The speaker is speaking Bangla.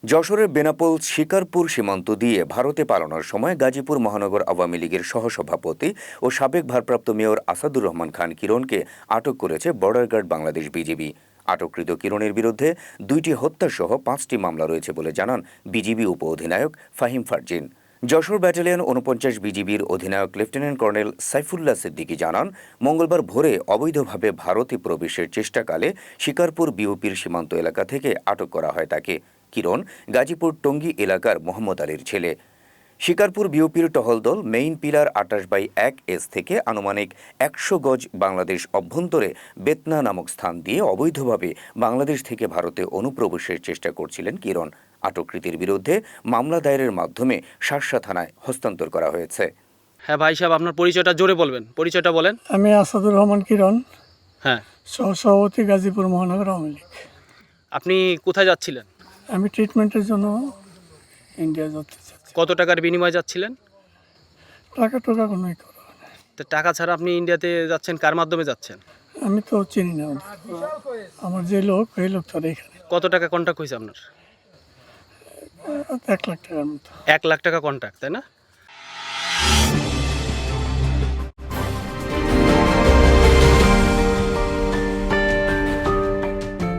যশোরের বেনাপোল শিকারপুর সীমান্ত দিয়ে ভারতে পালানোর সময় গাজীপুর মহানগর আওয়ামী লীগের সহসভাপতি ও সাবেক ভারপ্রাপ্ত মেয়র আসাদুর রহমান খান কিরণকে আটক করেছে বর্ডার গার্ড বাংলাদেশ বিজিবি। আটককৃত কিরণের বিরুদ্ধে 2টি হত্যাসহ 5টি মামলা রয়েছে বলে জানান বিজিবি উপ অধিনায়ক ফাহিম ফারজিন। যশোর ব্যাটালিয়ন 49 বিজিবির অধিনায়ক লেফটেন্যান্ট কর্নেল সাইফুল্লাহ সিদ্দিকী জানান, মঙ্গলবার ভোরে অবৈধভাবে ভারতে প্রবেশের চেষ্টাকালে শিকারপুর বিওপির সীমান্ত এলাকা থেকে আটক করা হয় তাকে। কিরণ গাজীপুর টঙ্গী এলাকার মোহাম্মদ আলীর ছেলে। শিকারপুর বিওপির টহল দল মেইন পিলার 28/1 থেকে আনুমানিক 100 গজ বাংলাদেশ অভ্যন্তরে বেতনা নামক স্থান দিয়ে অবৈধভাবে বাংলাদেশ থেকে ভারতে অনুপ্রবেশের চেষ্টা করছিলেন কিরণ। আটককৃতের বিরুদ্ধে মামলা দায়েরের মাধ্যমে শার্শা থানায় হস্তান্তর করা হয়েছে। হ্যাঁ ভাই সাহেব, আপনার পরিচয়টা জোরে বলবেন, পরিচয়টা বলেন। আমি আসাদুর রহমান কিরণ, হ্যাঁ, সহসভাপতি গাজীপুর মহানগর আওয়ামী লীগ। আপনি কোথায় যাচ্ছিলেন? আমি ট্রিটমেন্টের জন্য ইন্ডিয়া যেতে চাচ্ছি। কত টাকার বিনিময়ে যাচ্ছিলেন? টাকা কোনোই করো না। তো টাকা ছাড়া আপনি ইন্ডিয়াতে যাচ্ছেন, কার মাধ্যমে যাচ্ছেন? আমি তো চিনি না ওদের। আমার যে লোক এই লোক তার এখানে কত টাকা কন্ট্যাক্ট হয়েছে আপনার? 1 লাখ টাকার মতো। 1 লাখ টাকা কন্ট্যাক্ট, তাই না?